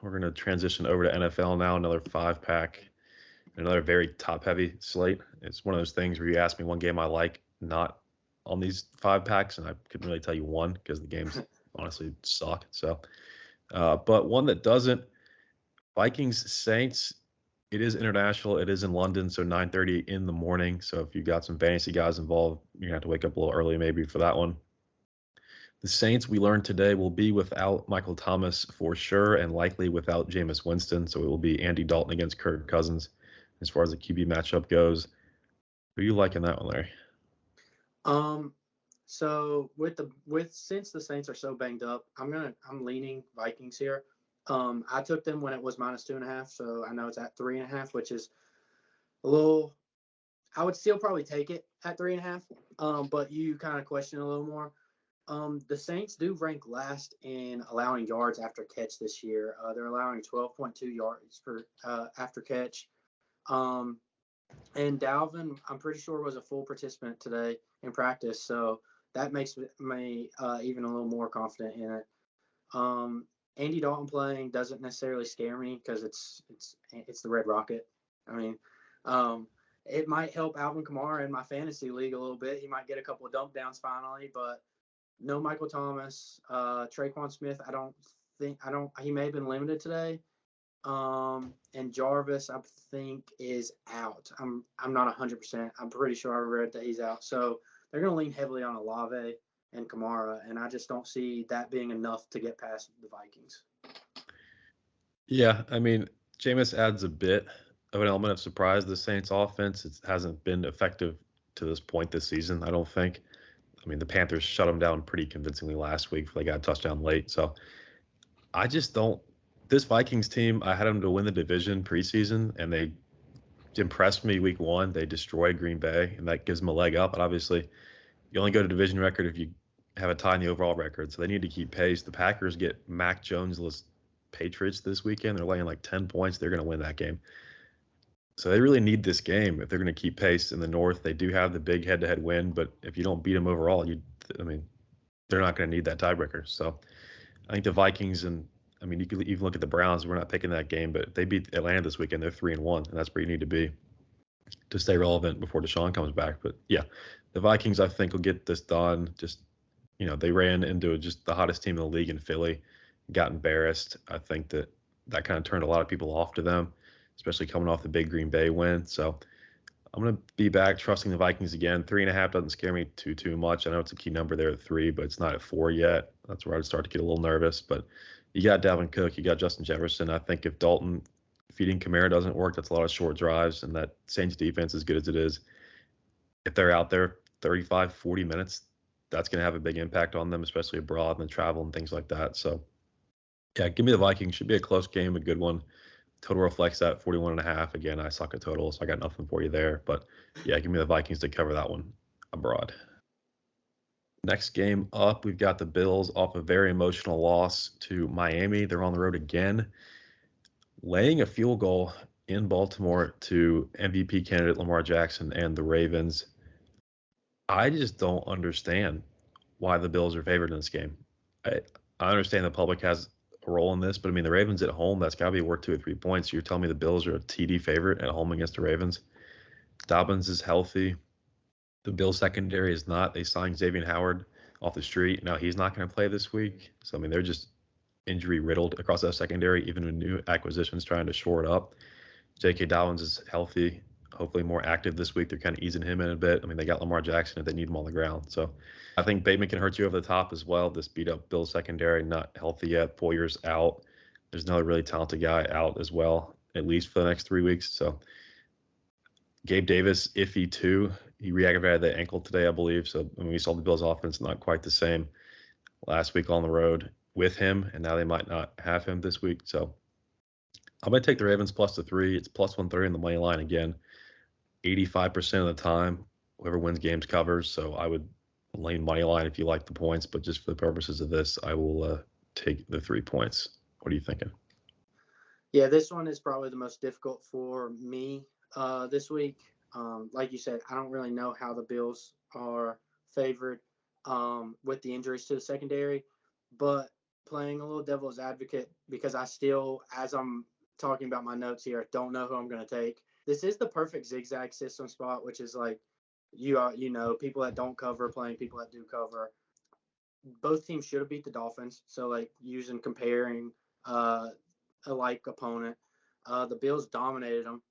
We're going to transition over to NFL now, another 5-pack, another very top-heavy slate. It's one of those things where you ask me one game I like, not on these 5-packs, and I couldn't really tell you one because the games honestly suck. So, but one that doesn't, Vikings Saints. It is international. It is in London, so 9:30 in the morning. So if you got some fantasy guys involved, you're gonna have to wake up a little early maybe for that one. The Saints, we learned today, will be without Michael Thomas for sure, and likely without Jameis Winston. So it will be Andy Dalton against Kirk Cousins as far as the QB matchup goes. Who you like in that one, Larry? Um, so since the Saints are so banged up, I'm leaning Vikings here. I took them when it was -2.5, so I know it's at 3.5, which is a little. I would still probably take it at 3.5. But you kind of question a little more. The Saints do rank last in allowing yards after catch this year. They're allowing 12.2 yards per after catch. Um, and Dalvin, I'm pretty sure, was a full participant today in practice, so that makes me even a little more confident in it. Andy Dalton playing doesn't necessarily scare me because it's the Red Rocket. I mean, um, it might help Alvin Kamara in my fantasy league a little bit. He might get a couple of dump downs finally, but no Michael Thomas, Traquan Smith. I don't. He may have been limited today. And Jarvis, I think, is out. I'm not 100%. I'm pretty sure I read that he's out. So they're going to lean heavily on Olave and Kamara, and I just don't see that being enough to get past the Vikings. Yeah, I mean, Jameis adds a bit of an element of surprise to the Saints offense. It hasn't been effective to this point this season, I don't think. I mean, the Panthers shut them down pretty convincingly last week. They got a touchdown late. So I just don't. This Vikings team, I had them to win the division preseason, and they impressed me week one. They destroyed Green Bay, and that gives them a leg up. But obviously, you only go to division record if you have a tie in the overall record. So they need to keep pace. The Packers get Mac Jones-less Patriots this weekend. They're laying like 10 points. They're going to win that game. So they really need this game if they're going to keep pace in the North. They do have the big head-to-head win, but if you don't beat them overall, I mean, they're not going to need that tiebreaker. So I think the Vikings and I mean, you could even look at the Browns. We're not picking that game, but if they beat Atlanta this weekend, they're 3-1, and that's where you need to be to stay relevant before Deshaun comes back. But yeah, the Vikings I think will get this done. Just they ran into just the hottest team in the league in Philly, got embarrassed. I think that kind of turned a lot of people off to them, especially coming off the big Green Bay win. So I'm going to be back trusting the Vikings again. 3.5 doesn't scare me too much. I know it's a key number there at 3, but it's not at 4 yet. That's where I'd start to get a little nervous. But you got Dalvin Cook, you got Justin Jefferson. I think if Dalton feeding Kamara doesn't work, that's a lot of short drives, and that Saints defense, as good as it is, if they're out there 35, 40 minutes, that's going to have a big impact on them, especially abroad and the travel and things like that. So, yeah, give me the Vikings. Should be a close game, a good one. Total reflects that 41.5. Again, I suck at total, so I got nothing for you there. But yeah, give me the Vikings to cover that one abroad. Next game up, we've got the Bills off a very emotional loss to Miami. They're on the road again, laying a field goal in Baltimore to MVP candidate Lamar Jackson and the Ravens. I just don't understand why the Bills are favored in this game. I understand the public has a role in this, but I mean, the Ravens at home, that's got to be worth 2 or 3 points. You're telling me the Bills are a TD favorite at home against the Ravens? Dobbins is healthy. The Bills secondary is not. They signed Xavier Howard off the street. Now he's not going to play this week. So, I mean, they're just injury riddled across that secondary, even with new acquisitions trying to shore it up. J.K. Dobbins is healthy, hopefully more active this week. They're kind of easing him in a bit. I mean, they got Lamar Jackson if they need him on the ground. So I think Bateman can hurt you over the top as well. This beat up Bills secondary, not healthy yet. Poyer's out. There's another really talented guy out as well, at least for the next 3 weeks. So Gabe Davis, iffy too. He re-aggravated the ankle today, I believe. So I mean, we saw the Bills offense not quite the same last week on the road with him, and now they might not have him this week. So I'm going to take the Ravens plus the 3. It's plus 130 in the money line again. 85% of the time, whoever wins games covers. So I would lean money line if you like the points, but just for the purposes of this, I will take the 3 points. What are you thinking? Yeah, this one is probably the most difficult for me this week. Like you said, I don't really know how the Bills are favored with the injuries to the secondary, but playing a little devil's advocate because I still, as I'm talking about my notes here, don't know who I'm going to take. This is the perfect zigzag system spot, which is like people that don't cover playing people that do cover. Both teams should have beat the Dolphins. So like using comparing a like opponent, the Bills dominated them.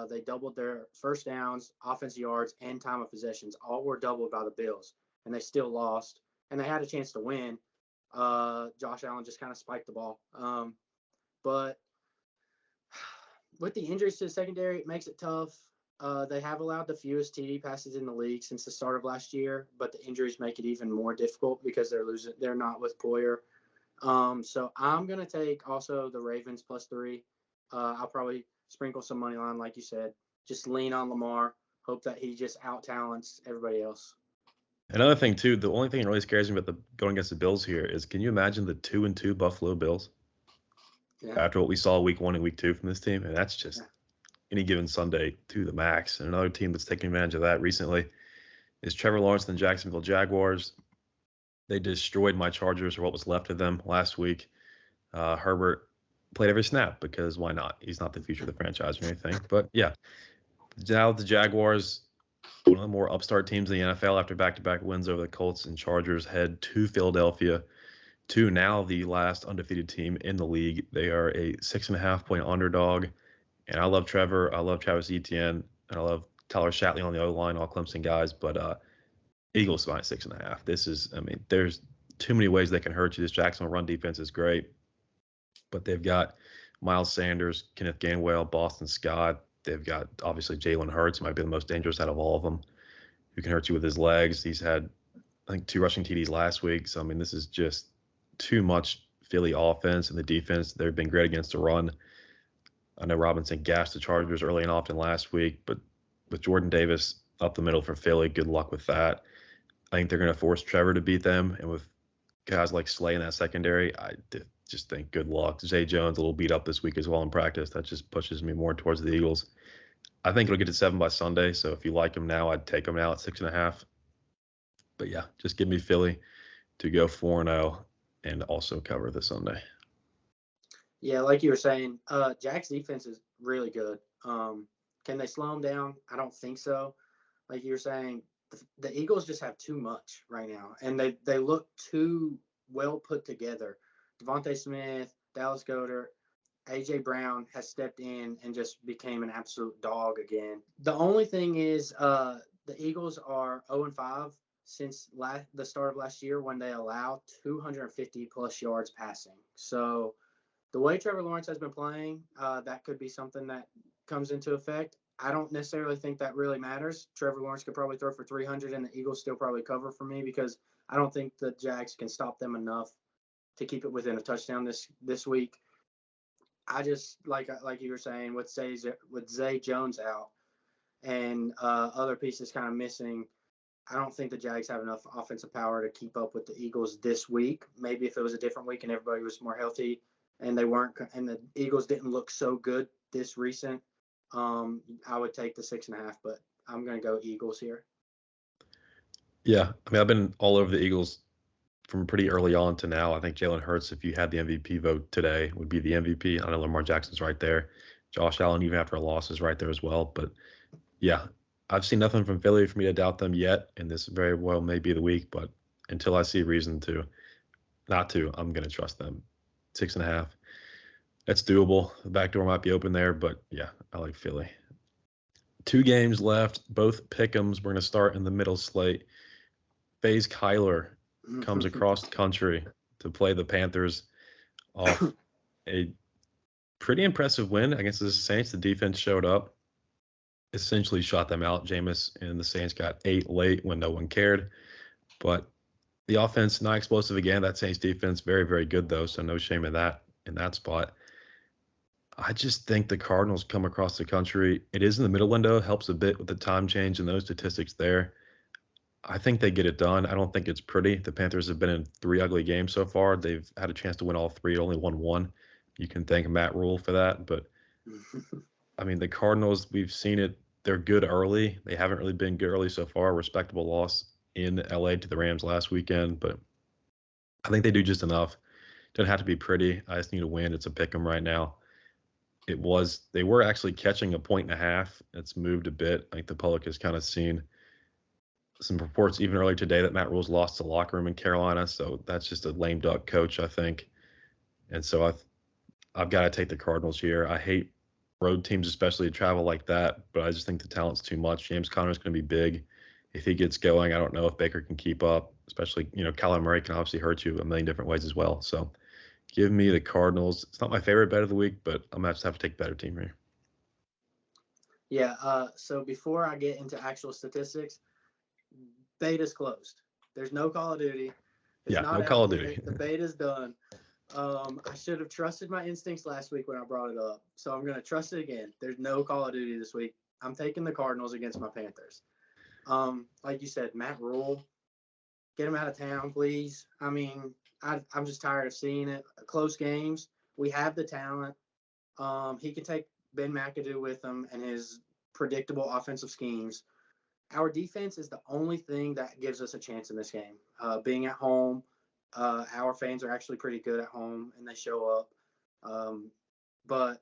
They doubled their first downs, offensive yards, and time of possessions. All were doubled by the Bills, and they still lost. And they had a chance to win. Josh Allen just kind of spiked the ball. But with the injuries to the secondary, it makes it tough. They have allowed the fewest TD passes in the league since the start of last year, but the injuries make it even more difficult because they're not with Poyer. So I'm gonna take also the Ravens +3. I'll probably sprinkle some money line, like you said. Just lean on Lamar. Hope that he just out talents everybody else. Another thing too, the only thing that really scares me about the going against the Bills here is, can you imagine the 2-2 Buffalo Bills after what we saw week 1 and week 2 from this team? And that's just any given Sunday to the max. And another team that's taking advantage of that recently is Trevor Lawrence and the Jacksonville Jaguars. They destroyed my Chargers, or what was left of them, last week. Herbert played every snap because why not? He's not the future of the franchise or anything. But yeah, now the Jaguars, one of the more upstart teams in the NFL after back-to-back wins over the Colts and Chargers, head to Philadelphia, to now the last undefeated team in the league. They are a 6.5-point underdog. And I love Trevor. I love Travis Etienne. And I love Tyler Shatley on the O-line, all Clemson guys. But Eagles minus 6.5. This is, there's too many ways they can hurt you. This Jacksonville run defense is great. But they've got Miles Sanders, Kenneth Gainwell, Boston Scott. They've got, obviously, Jalen Hurts, who might be the most dangerous out of all of them, who can hurt you with his legs. He's had, I think, 2 rushing TDs last week. So, this is just too much Philly offense, and the defense, they've been great against the run. I know Robinson gashed the Chargers early and often last week, but with Jordan Davis up the middle for Philly, good luck with that. I think they're going to force Trevor to beat them, and with guys like Slay in that secondary, I just think good luck. Zay Jones a little beat up this week as well in practice. That just pushes me more towards the Eagles. I think it'll get to 7 by Sunday, so if you like them now, I'd take them now at 6.5. But yeah, just give me Philly to go 4-0 and also cover the Sunday. Yeah, like you were saying, Jack's defense is really good. Can they slow him down? I don't think so. Like you were saying, the Eagles just have too much right now, and they look too well put together. Devontae Smith, Dallas Goedert, A.J. Brown has stepped in and just became an absolute dog again. The only thing is the Eagles are 0-5 since the start of last year, when they allow 250-plus yards passing. So the way Trevor Lawrence has been playing, that could be something that comes into effect. I don't necessarily think that really matters. Trevor Lawrence could probably throw for 300, and the Eagles still probably cover for me, because I don't think the Jags can stop them enough to keep it within a touchdown this week. I just, like you were saying, with Zay Jones out and other pieces kind of missing, I don't think the Jags have enough offensive power to keep up with the Eagles this week. Maybe if it was a different week and everybody was more healthy and the Eagles didn't look so good this recent, I would take the 6.5, but I'm going to go Eagles here. Yeah, I've been all over the Eagles from pretty early on to now. I think Jalen Hurts, if you had the MVP vote today, would be the MVP. I know Lamar Jackson's right there. Josh Allen, even after a loss, is right there as well. But yeah, I've seen nothing from Philly for me to doubt them yet, and this very well may be the week. But until I see reason to not to, I'm going to trust them. 6.5. That's doable. The back door might be open there, but yeah, I like Philly. 2 games left, both pick'ems. We're going to start in the middle slate. FaZe Kyler comes across the country to play the Panthers off a pretty impressive win against the Saints. The defense showed up, essentially shot them out. Jameis and the Saints got 8 late when no one cared. But the offense, not explosive again. That Saints defense, very, very good, though, so no shame in that spot. I just think the Cardinals come across the country. It is in the middle window, helps a bit with the time change and those statistics there. I think they get it done. I don't think it's pretty. The Panthers have been in 3 ugly games so far. They've had a chance to win all 3, only won 1. You can thank Matt Rule for that. But, the Cardinals, we've seen it. They're good early. They haven't really been good early so far. Respectable loss in L.A. to the Rams last weekend. But I think they do just enough Doesn't have to be pretty. I just need to win. It's a pick 'em right now. They were actually catching a point and a half. It's moved a bit. I think the public has kind of seen some reports even earlier today that Matt Rule's lost the locker room in Carolina. So that's just a lame duck coach, I think. And so I've got to take the Cardinals here. I hate road teams, especially to travel like that, but I just think the talent's too much. James Conner's going to be big. If he gets going, I don't know if Baker can keep up, especially, Kyler Murray can obviously hurt you a million different ways as well. So give me the Cardinals. It's not my favorite bet of the week, but I'm going to have to take the better team here. Yeah. So before I get into actual statistics, beta's closed. There's no Call of Duty. It's not no Call of Duty. The beta's done. I should have trusted my instincts last week when I brought it up. So I'm going to trust it again. There's no Call of Duty this week. I'm taking the Cardinals against my Panthers. Like you said, Matt Rule, get him out of town, please. I mean, I'm just tired of seeing it. Close games. We have the talent. He can take Ben McAdoo with him and his predictable offensive schemes. Our defense is the only thing that gives us a chance in this game. Being at home, our fans are actually pretty good at home and they show up. But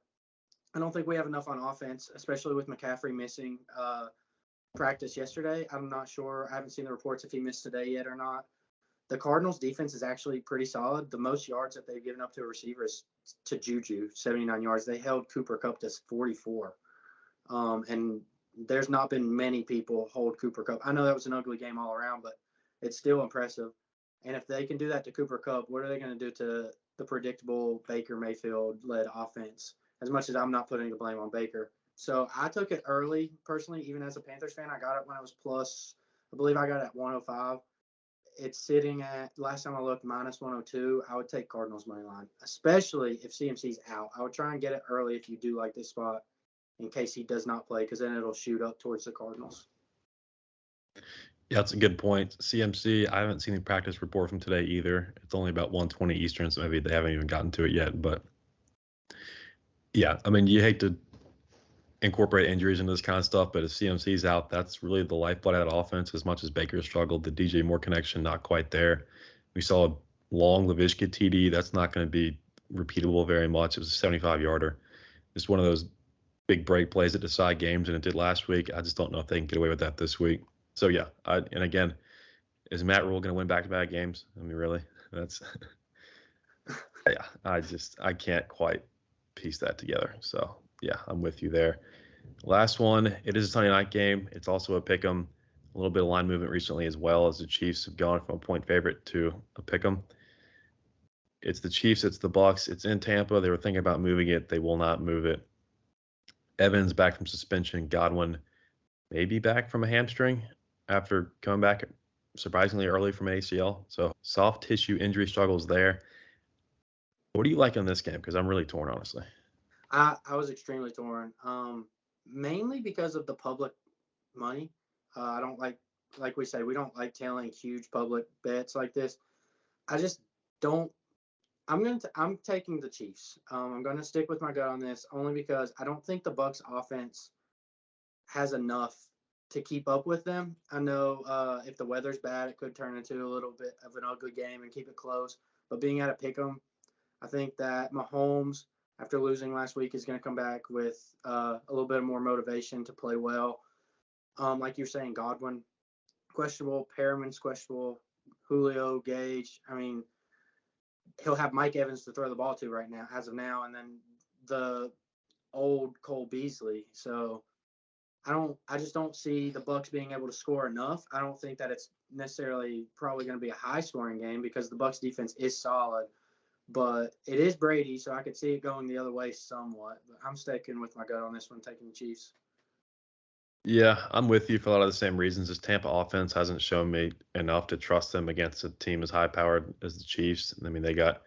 I don't think we have enough on offense, especially with McCaffrey missing practice yesterday. I'm not sure. I haven't seen the reports if he missed today yet or not. The Cardinals defense is actually pretty solid. The most yards that they've given up to a receiver is to Juju, 79 yards. They held Cooper Kupp to 44. And there's not been many people hold Cooper Kupp. I know that was an ugly game all around, but it's still impressive. And if they can do that to Cooper Kupp, what are they going to do to the predictable Baker Mayfield-led offense? As much as I'm not putting the blame on Baker. So I took it early, personally, even as a Panthers fan. I got it when it was plus, I believe I got it at 105. It's sitting at, last time I looked, minus 102. I would take Cardinals money line, especially if CMC's out. I would try and get it early if you do like this spot in case he does not play, because then it'll shoot up towards the Cardinals. Yeah, that's a good point. CMC, I haven't seen the practice report from today either. It's only about 1:20 Eastern, so maybe they haven't even gotten to it yet. But yeah, I mean, you hate to incorporate injuries into this kind of stuff, but if CMC's out, that's really the lifeblood of that offense. As much as Baker struggled, the DJ Moore connection not quite there. We saw a long Laviska TD. That's not going to be repeatable very much. It was a 75-yarder. Just one of those big break plays that decide games, and it did last week. I just don't know if they can get away with that this week. So yeah, and again, is Matt Rule going to win back-to-back games? I mean, really? That's yeah. I can't quite piece that together. So yeah, I'm with you there. Last one, it is a Sunday night game. It's also a pick 'em. A little bit of line movement recently as well, as the Chiefs have gone from a point favorite to a pick 'em. It's the Chiefs, it's the Bucks. It's in Tampa. They were thinking about moving it. They will not move it. Evans back from suspension. Godwin maybe back from a hamstring after coming back surprisingly early from ACL. So soft tissue injury struggles there. What do you like in this game? Because I'm really torn, honestly. I was extremely torn, mainly because of the public money. I don't like we say, we don't like tailing huge public bets like this. I just don't. I'm taking the Chiefs. I'm going to stick with my gut on this only because I don't think the Bucks offense has enough to keep up with them. I know if the weather's bad, it could turn into a little bit of an ugly game and keep it close. But being at a pick 'em, I think that Mahomes, after losing last week, is going to come back with a little bit more motivation to play well. Like you're saying, Godwin, questionable. Perriman's questionable. Julio, Gage. I mean, he'll have Mike Evans to throw the ball to right now, as of now, and then the old Cole Beasley. So I just don't see the Bucks being able to score enough. I don't think that it's necessarily probably going to be a high scoring game because the Bucks defense is solid, but it is Brady, so I could see it going the other way somewhat. But I'm sticking with my gut on this one, taking the Chiefs. Yeah, I'm with you for a lot of the same reasons. This Tampa offense hasn't shown me enough to trust them against a team as high-powered as the Chiefs. I mean, they got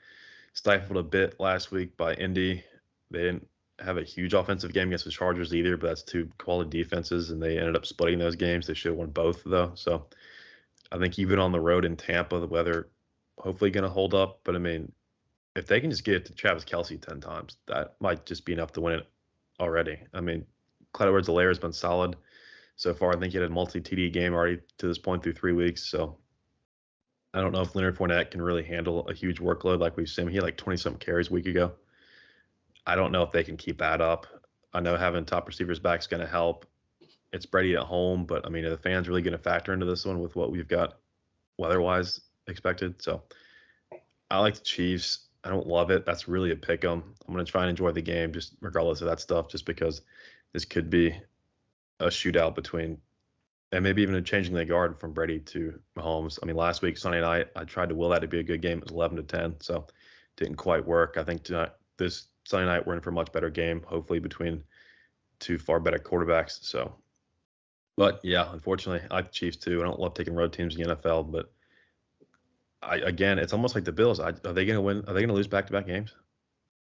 stifled a bit last week by Indy. They didn't have a huge offensive game against the Chargers either, but that's two quality defenses, and they ended up splitting those games. They should have won both, though. So I think even on the road in Tampa, the weather hopefully going to hold up. But, I mean, if they can just get it to Travis Kelce 10 times, that might just be enough to win it already. I mean, Clyde Edwards-Helaire has been solid so far. I think he had a multi-TD game already to this point through 3 weeks. So I don't know if Leonard Fournette can really handle a huge workload like we've seen. He had like 20-something carries a week ago. I don't know if they can keep that up. I know having top receivers back is going to help. It's Brady at home, but I mean, are the fans really going to factor into this one with what we've got weather-wise expected? So I like the Chiefs. I don't love it. That's really a pick 'em. I'm going to try and enjoy the game just regardless of that stuff, just because this could be a shootout between and maybe even a changing the guard from Brady to Mahomes. I mean, last week Sunday night, I tried to will that to be a good game. It was 11-10, so didn't quite work. I think tonight, this Sunday night, we're in for a much better game. Hopefully, between two far better quarterbacks. So, but yeah, unfortunately, I like the Chiefs too. I don't love taking road teams in the NFL, but again, it's almost like the Bills. Are they going to win? Are they going to lose back-to-back games?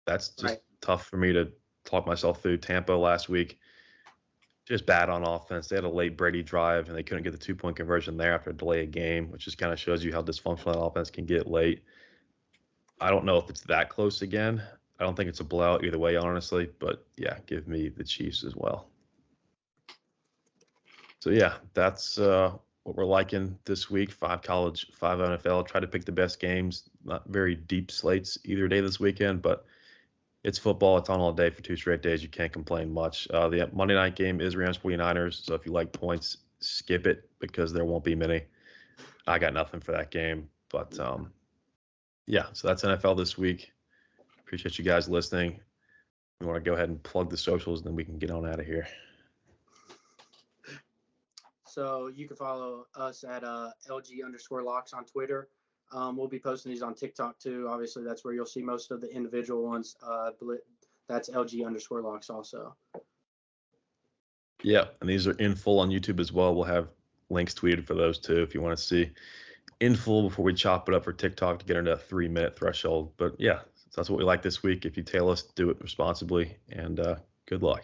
That's just Right. tough for me to talk myself through. Tampa last week, just bad on offense. They had a late Brady drive and they couldn't get the 2-point conversion there after a delay of game, which just kind of shows you how dysfunctional that offense can get late. I don't know if it's that close again. I don't think it's a blowout either way, honestly. But yeah, give me the Chiefs as well. So yeah, that's what we're liking this week. 5 college, 5 NFL. Try to pick the best games. Not very deep slates either day this weekend, but it's football. It's on all day for 2 straight days. You can't complain much. The Monday night game is Rams 49ers. So if you like points, skip it because there won't be many. I got nothing for that game. But yeah, so that's NFL this week. Appreciate you guys listening. We want to go ahead and plug the socials, and then we can get on out of here. So you can follow us at LG_locks on Twitter. We'll be posting these on TikTok too. Obviously, that's where you'll see most of the individual ones. That's LG_locks also. Yeah, and these are in full on YouTube as well. We'll have links tweeted for those too if you want to see in full before we chop it up for TikTok to get into a 3-minute threshold. But yeah, that's what we like this week. If you tail us, do it responsibly, and good luck.